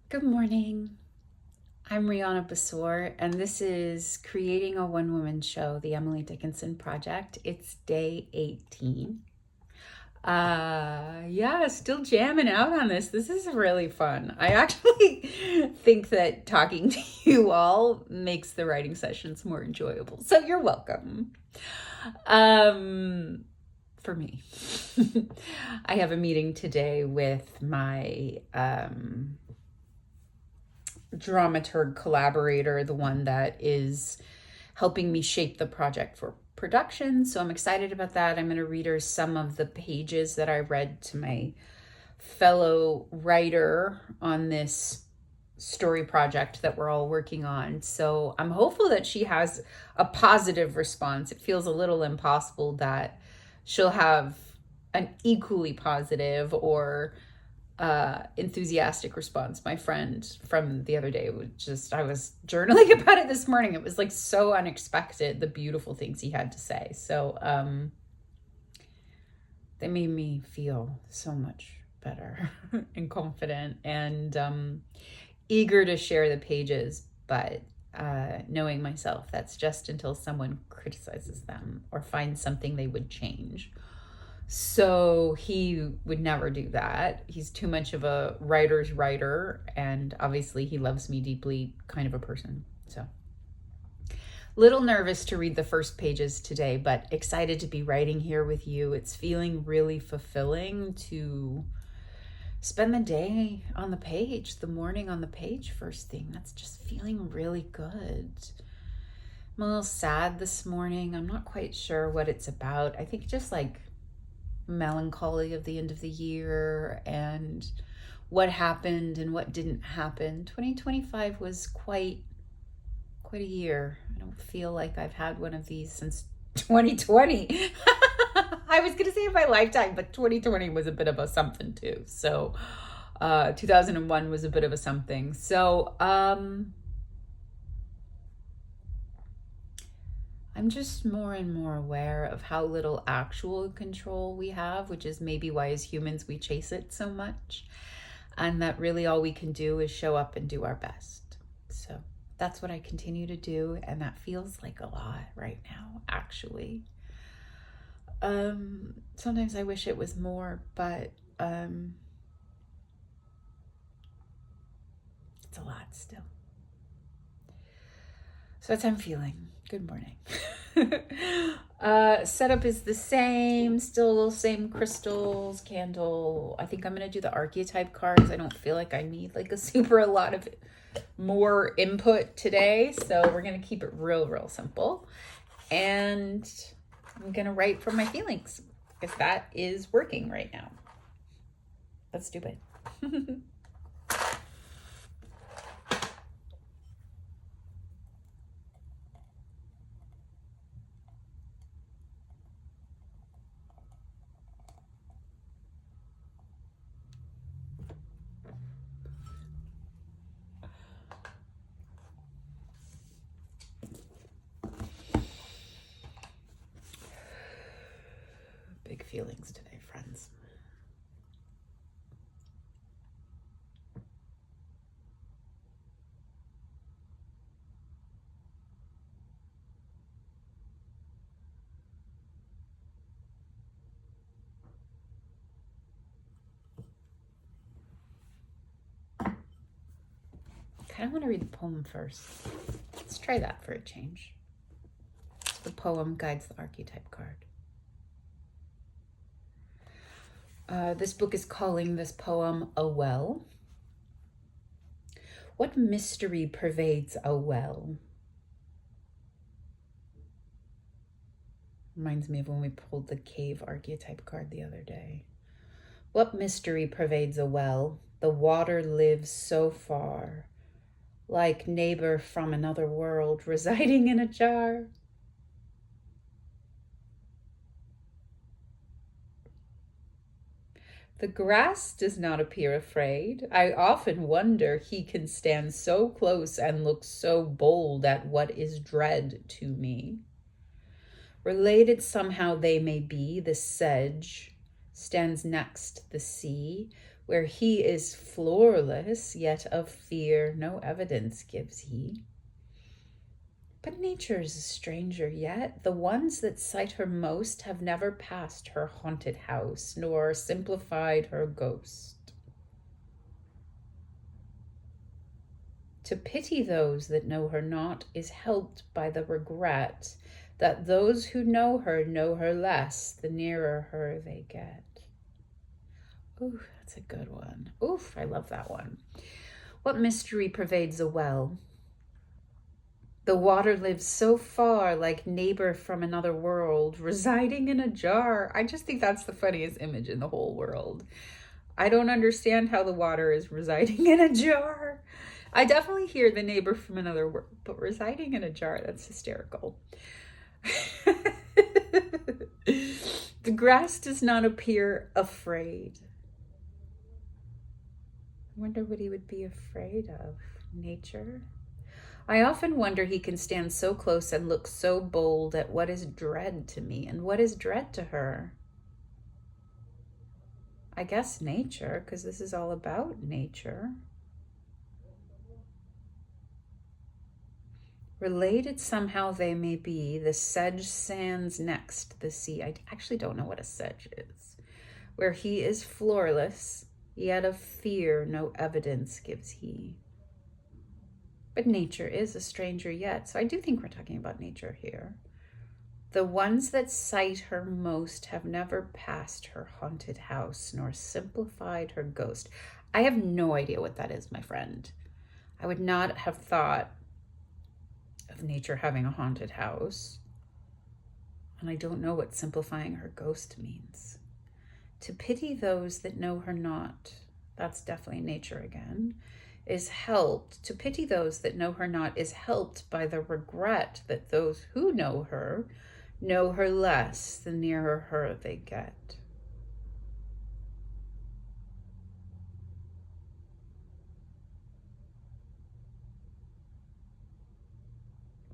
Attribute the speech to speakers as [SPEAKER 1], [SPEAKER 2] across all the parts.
[SPEAKER 1] Good morning. I'm Rihanna Basor, and this is Creating a One-Woman Show, the Emily Dickinson project. It's day 18. Still jamming out on this. This is really fun. I actually think that talking to you all makes the writing sessions more enjoyable. So you're welcome. For me. I have a meeting today with my dramaturg collaborator, the one that is helping me shape the project for production. So I'm excited about that. I'm going to read her some of the pages that I read to my fellow writer on this story project that we're all working on. So I'm hopeful that she has a positive response. It feels a little impossible that she'll have an equally positive or enthusiastic response. My friend from the other day I was journaling about it this morning. It was like so unexpected, the beautiful things he had to say. So they made me feel so much better and confident and eager to share the pages, but knowing myself, that's just until someone criticizes them or finds something they would change. So he would never do that. He's too much of a writer's writer, and obviously he loves me deeply kind of a person. So little nervous to read the first pages today, but excited to be writing here with you. It's feeling really fulfilling to spend the day on the page, the morning on the page first thing. That's just feeling really good. I'm a little sad this morning. I'm not quite sure what it's about. I think just like melancholy of the end of the year and what happened and what didn't happen. 2025 was quite a year. I don't feel like I've had one of these since 2020. I was gonna say in my lifetime, but 2020 was a bit of a something too. So 2001 was a bit of a something. So I'm just more and more aware of how little actual control we have, which is maybe why as humans we chase it so much. And that really all we can do is show up and do our best. So that's what I continue to do. And that feels like a lot right now, actually. Sometimes I wish it was more, but it's a lot still. So that's how I'm feeling. Good morning. Setup is the same, still same crystals, candle. I think I'm going to do the archetype cards. I don't feel like I need like a lot of more input today. So we're going to keep it real simple. And I'm going to write from my feelings because that is working right now. Let's do it. Big feelings today, friends. I want to read the poem first. Let's try that for a change. The poem guides the archetype card. This book is calling this poem A Well. What mystery pervades a well? Reminds me of when we pulled the cave archetype card the other day. What mystery pervades a well? The water lives so far, like neighbor from another world residing in a jar. The grass does not appear afraid. I often wonder he can stand so close and look so bold at what is dread to me. Related somehow they may be, the sedge stands next the sea, where he is floorless, yet of fear no evidence gives he. But nature is a stranger yet. The ones that sight her most have never passed her haunted house, nor simplified her ghost. To pity those that know her not is helped by the regret that those who know her less the nearer her they get. Ooh, that's a good one. Oof, I love that one. What mystery pervades a well? The water lives so far, like neighbor from another world, residing in a jar. I just think that's the funniest image in the whole world. I don't understand how the water is residing in a jar. I definitely hear the neighbor from another world, but residing in a jar, that's hysterical. The grass does not appear afraid. I wonder what he would be afraid of. Nature? I often wonder he can stand so close and look so bold at what is dread to me and what is dread to her. I guess nature, because this is all about nature. Related somehow they may be, the sedge sands next the sea. I actually don't know what a sedge is. Where he is floorless, yet of fear no evidence gives he. But nature is a stranger yet, so I do think we're talking about nature here. The ones that sight her most have never passed her haunted house, nor simplified her ghost. I have no idea what that is, my friend. I would not have thought of nature having a haunted house. And I don't know what simplifying her ghost means. To pity those that know her not, that's definitely nature again, is helped. To pity those that know her not is helped by the regret that those who know her less the nearer her they get.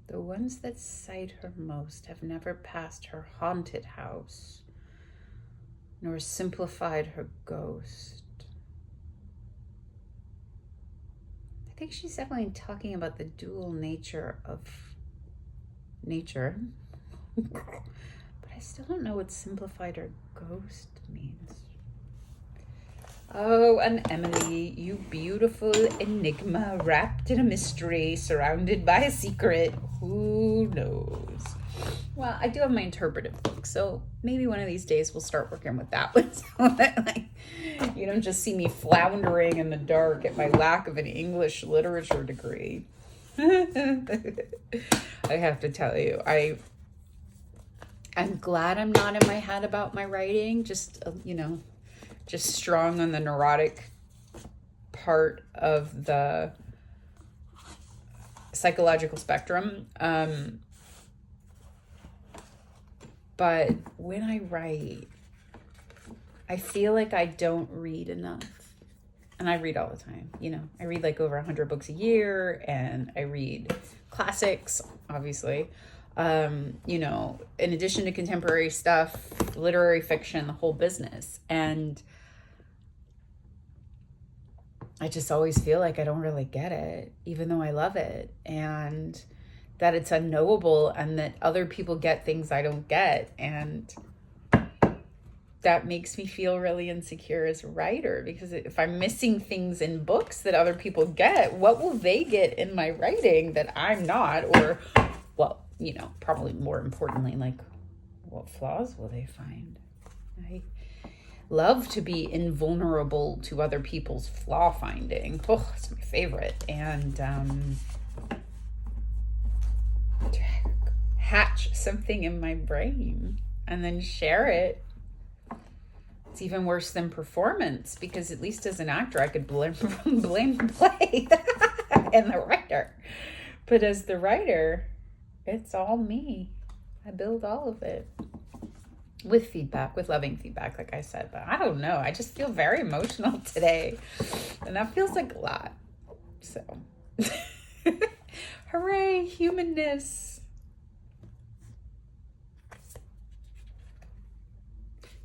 [SPEAKER 1] The ones that sight her most have never passed her haunted house, nor simplified her ghost. I think she's definitely talking about the dual nature of nature. But I still don't know what simplified her ghost means. Oh, and Emily, you beautiful enigma, wrapped in a mystery, surrounded by a secret. Who knows? Well, I do have my interpretive book, so maybe one of these days we'll start working with that one, so that you don't just see me floundering in the dark at my lack of an English literature degree. I have to tell you, I'm glad I'm not in my head about my writing, just strong on the neurotic part of the psychological spectrum. But when I write, I feel like I don't read enough. And I read all the time. I read like over 100 books a year, and I read classics, obviously. In addition to contemporary stuff, literary fiction, the whole business. And I just always feel like I don't really get it, even though I love it. And that it's unknowable, and that other people get things I don't get. And that makes me feel really insecure as a writer, because if I'm missing things in books that other people get, what will they get in my writing that I'm not? Or, well, probably more importantly, like, what flaws will they find? I love to be invulnerable to other people's flaw finding. Oh, it's my favorite. And to hatch something in my brain and then share it. It's even worse than performance, because at least as an actor, I could blame the play and the writer. But as the writer, it's all me. I build all of it with feedback, with loving feedback, like I said. But I don't know. I just feel very emotional today, and that feels like a lot. So, hooray, humanness.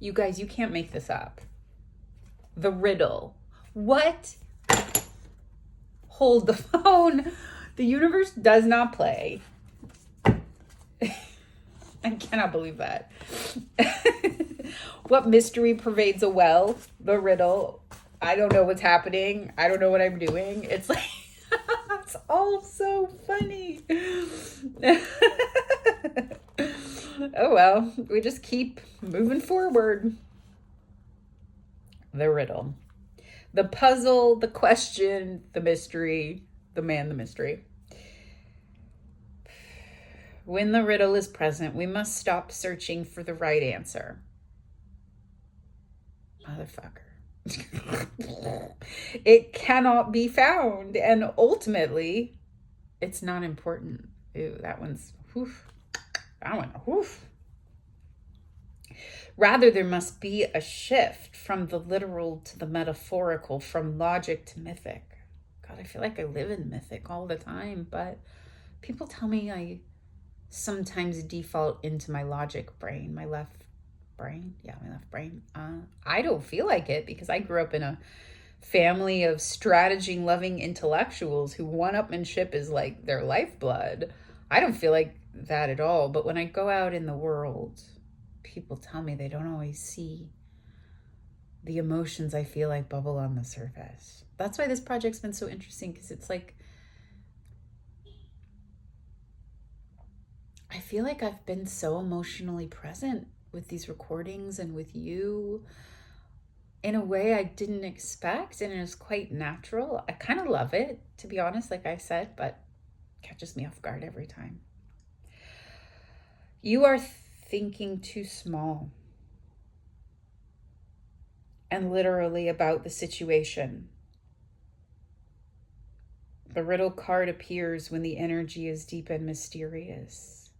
[SPEAKER 1] You guys, you can't make this up. The riddle What? Hold the phone. The universe does not play. I cannot believe that. What mystery pervades a well? The riddle. I don't know what's happening. I don't know what I'm doing. It's like, it's all so funny. Oh well, we just keep moving forward. The riddle. The puzzle, the question, the mystery, the man, the mystery. When the riddle is present, we must stop searching for the right answer. Motherfucker. It cannot be found, and ultimately, it's not important. Ew, that one's, whew. That one, whew. Rather, there must be a shift from the literal to the metaphorical, from logic to mythic. God, I feel like I live in mythic all the time, but people tell me I sometimes default into my logic brain, my left brain. Yeah, my left brain. I don't feel like it because I grew up in a family of strategy-loving intellectuals who one-upmanship is like their lifeblood. I don't feel like that at all. But when I go out in the world, people tell me they don't always see the emotions I feel like bubble on the surface. That's why this project's been so interesting, because it's like, I feel like I've been so emotionally present with these recordings and with you in a way I didn't expect, and it is quite natural. I kind of love it, to be honest, like I said, but it catches me off guard every time. You are thinking too small and literally about the situation. The riddle card appears when the energy is deep and mysterious,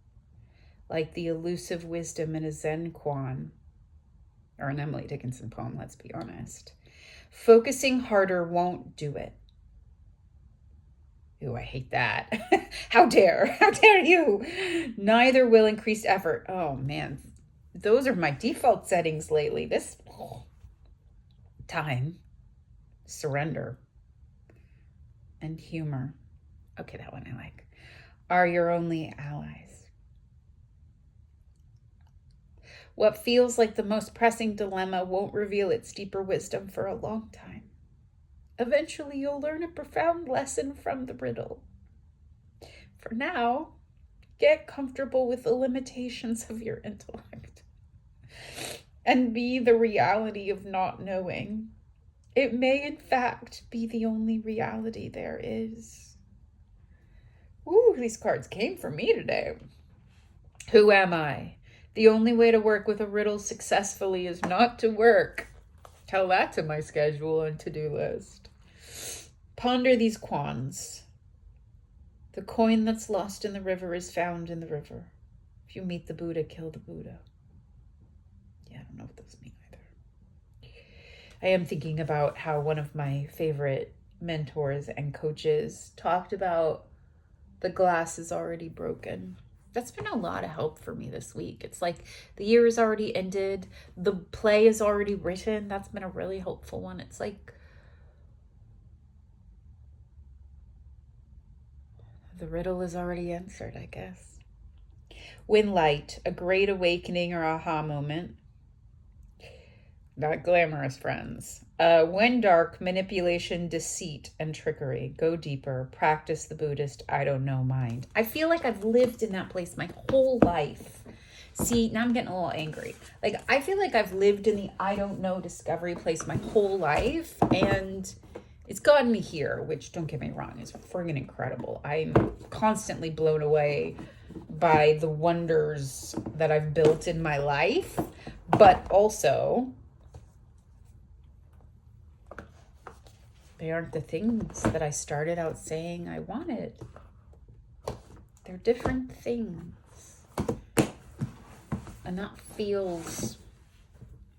[SPEAKER 1] like the elusive wisdom in a Zen koan, or an Emily Dickinson poem, let's be honest. Focusing harder won't do it. Ooh, I hate that. How dare you? Neither will increased effort. Oh man, those are my default settings lately. This time, surrender, and humor. Okay, that one I like. Are your only allies. What feels like the most pressing dilemma won't reveal its deeper wisdom for a long time. Eventually, you'll learn a profound lesson from the riddle. For now, get comfortable with the limitations of your intellect and be the reality of not knowing. It may, in fact, be the only reality there is. Ooh, these cards came for me today. Who am I? The only way to work with a riddle successfully is not to work. Tell that to my schedule and to-do list. Ponder these koans. The coin that's lost in the river is found in the river. If you meet the Buddha, kill the Buddha. Yeah, I don't know what those mean either. I am thinking about how one of my favorite mentors and coaches talked about the glass is already broken. That's been a lot of help for me this week. It's like the year is already ended. The play is already written. That's been a really helpful one. It's like the riddle is already answered, I guess. When light, a great awakening or aha moment. Not glamorous, friends. When dark, manipulation, deceit, and trickery. Go deeper. Practice the Buddhist I don't know mind. I feel like I've lived in that place my whole life. See, now I'm getting a little angry. Like, I feel like I've lived in the I don't know discovery place my whole life, and it's gotten me here, which, don't get me wrong, is friggin' incredible. I'm constantly blown away by the wonders that I've built in my life, but also they aren't the things that I started out saying I wanted. They're different things. And that feels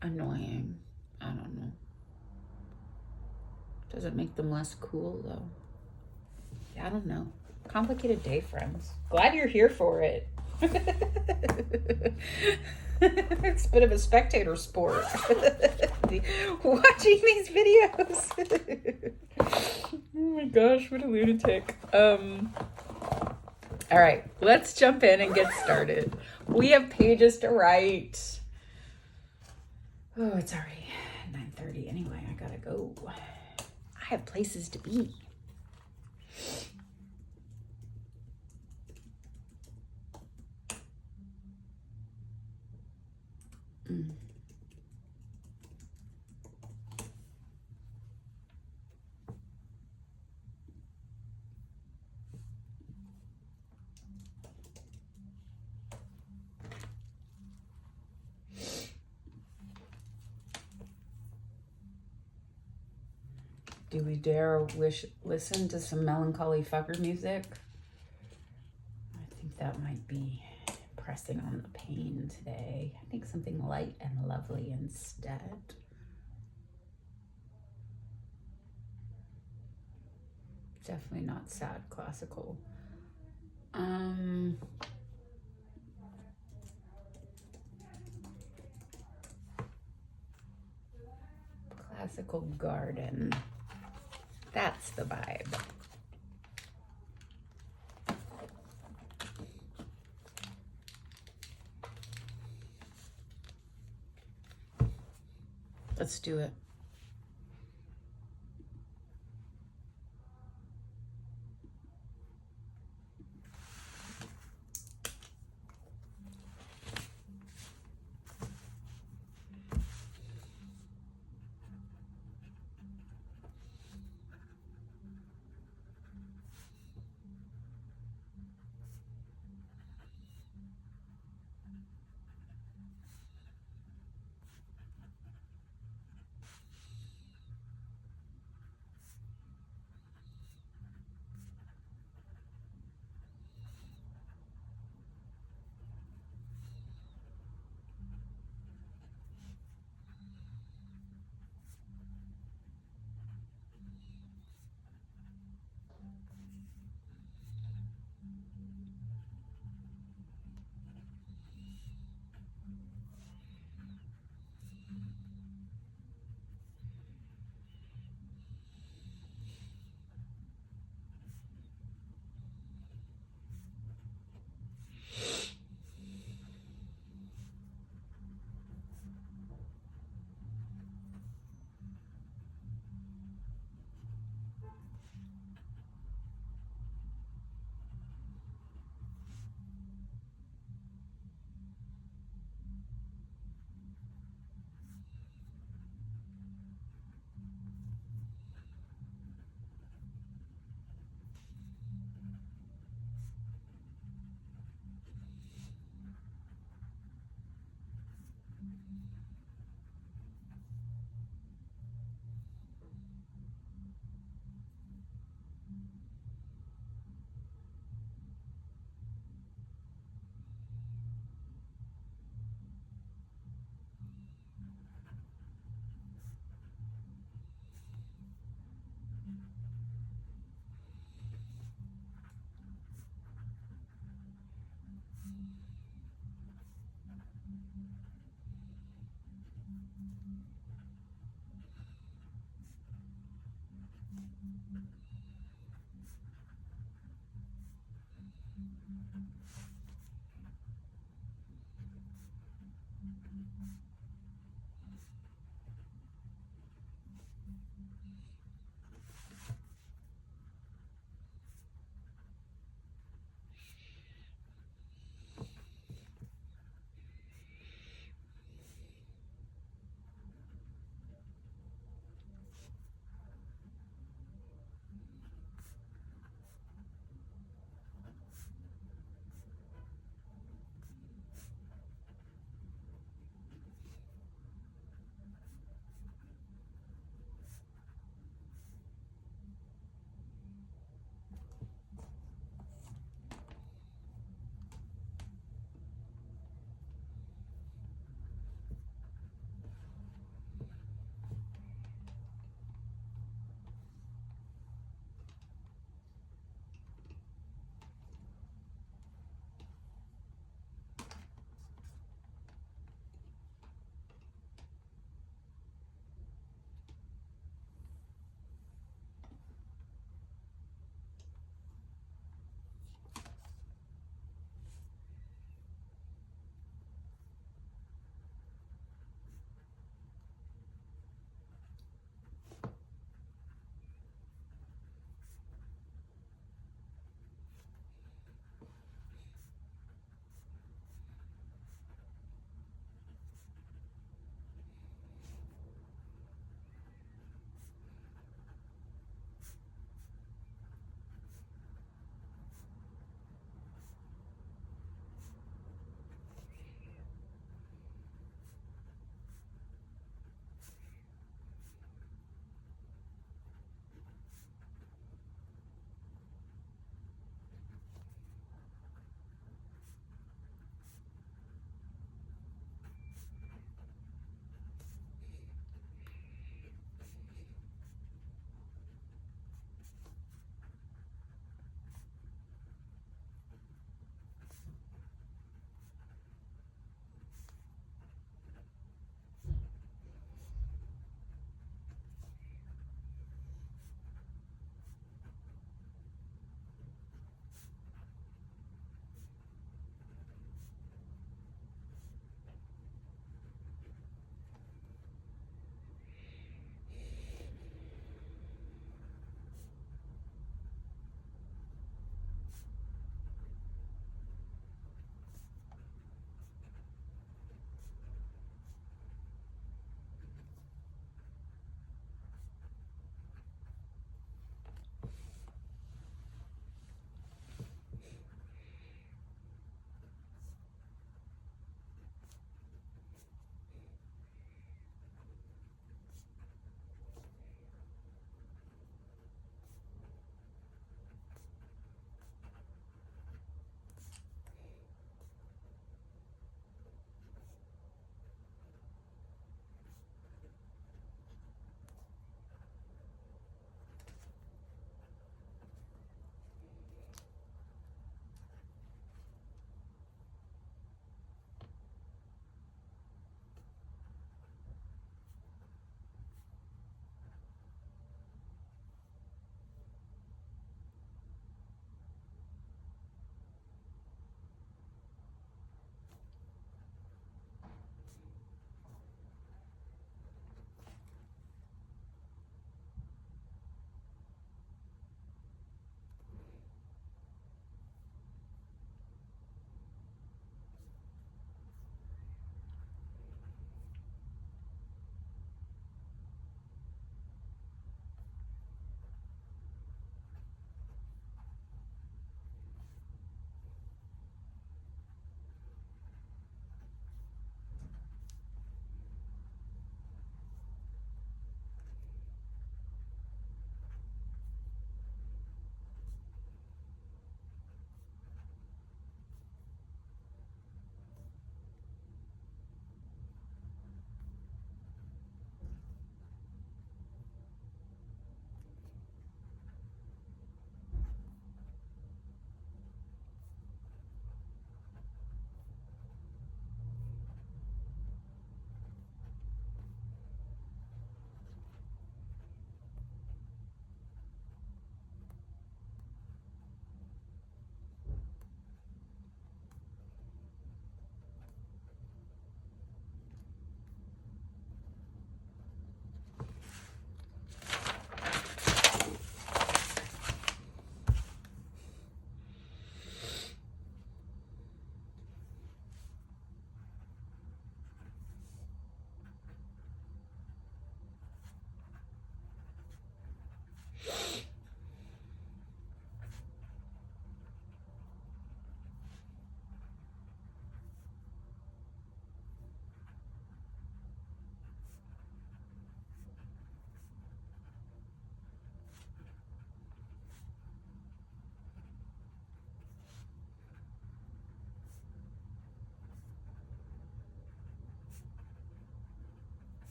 [SPEAKER 1] annoying. I don't know. Does it make them less cool, though? I don't know. Complicated day, friends. Glad you're here for it. It's a bit of a spectator sport. Watching these videos. Oh my gosh, what a lunatic. All right, let's jump in and get started. We have pages to write. Oh, it's already 9:30 anyway. I gotta go. I have places to be. Do we dare listen to some melancholy fucker music? I think that might be pressing on the pain today. I think something light and lovely instead. Definitely not sad classical. Classical garden. That's the vibe. Let's do it.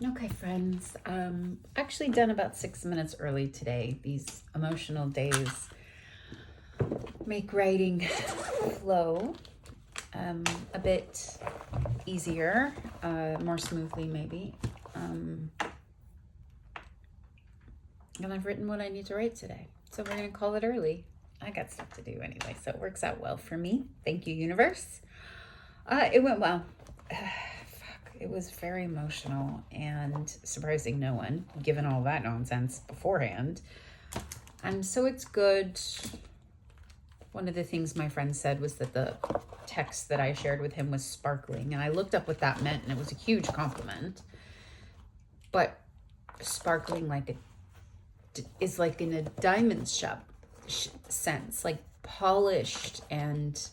[SPEAKER 1] Okay, friends. Actually done about 6 minutes early today. These emotional days make writing flow a bit easier, more smoothly maybe. And I've written what I need to write today. So we're going to call it early. I got stuff to do anyway, so it works out well for me. Thank you, universe. It went well. It was very emotional and surprising no one, given all that nonsense beforehand. And so it's good. One of the things my friend said was that the text that I shared with him was sparkling. And I looked up what that meant, and it was a huge compliment. But sparkling is like in a diamond shop sense, like polished and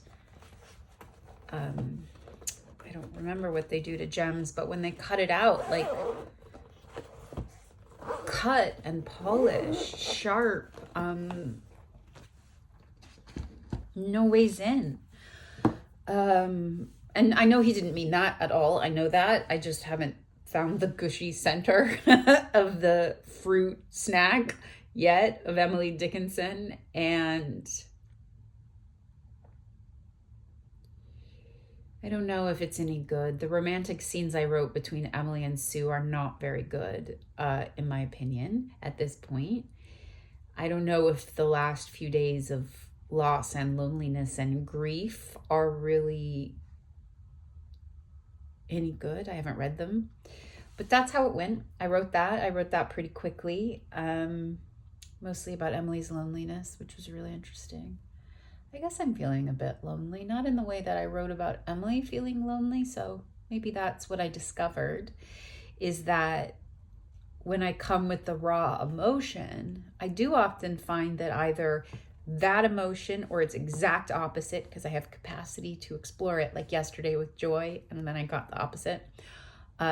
[SPEAKER 1] I don't remember what they do to gems, but when they cut it out, like cut and polished, sharp, no ways in. And I know he didn't mean that at all. I know that. I just haven't found the gushy center of the fruit snack yet of Emily Dickinson. And I don't know if it's any good. The romantic scenes I wrote between Emily and Sue are not very good, in my opinion, at this point. I don't know if the last few days of loss and loneliness and grief are really any good. I haven't read them. But that's how it went. I wrote that pretty quickly, mostly about Emily's loneliness, which was really interesting. I guess I'm feeling a bit lonely, not in the way that I wrote about Emily feeling lonely. So maybe that's what I discovered, is that when I come with the raw emotion, I do often find that either that emotion or its exact opposite, because I have capacity to explore it, like yesterday with joy, and then I got the opposite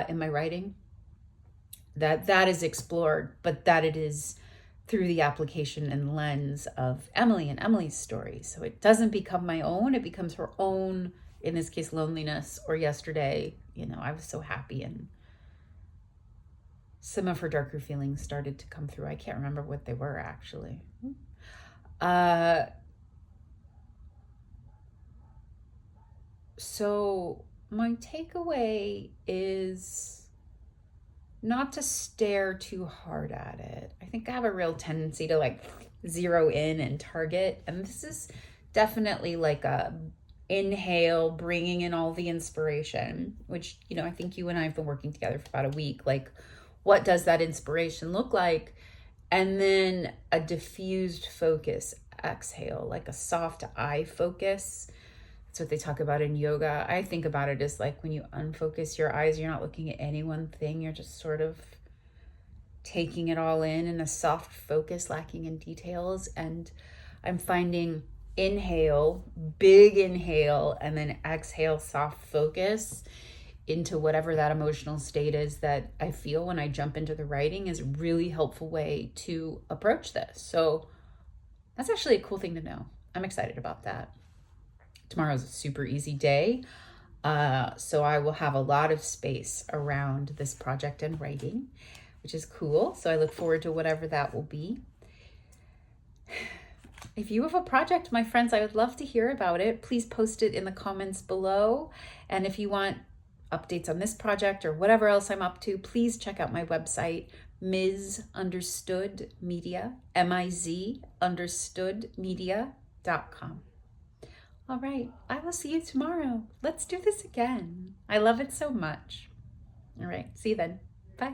[SPEAKER 1] in my writing, that is explored, but that it is through the application and lens of Emily and Emily's story. So it doesn't become my own, it becomes her own, in this case, loneliness, or yesterday, I was so happy and some of her darker feelings started to come through. I can't remember what they were actually. So my takeaway is not to stare too hard at it. I think I have a real tendency to zero in and target. And this is definitely like a inhale, bringing in all the inspiration, which, I think you and I have been working together for about a week. Like, what does that inspiration look like? And then a diffused focus, exhale, like a soft eye focus. That's what they talk about in yoga. I think about it as like when you unfocus your eyes, you're not looking at any one thing. You're just sort of taking it all in a soft focus, lacking in details. And I'm finding inhale, big inhale, and then exhale, soft focus into whatever that emotional state is that I feel when I jump into the writing is a really helpful way to approach this. So that's actually a cool thing to know. I'm excited about that. Tomorrow's a super easy day, so I will have a lot of space around this project and writing, which is cool. So I look forward to whatever that will be. If you have a project, my friends, I would love to hear about it. Please post it in the comments below. And if you want updates on this project or whatever else I'm up to, please check out my website, Ms. Understood Media, MIZ Understood Media.com. All right, I will see you tomorrow. Let's do this again. I love it so much. All right, see you then. Bye.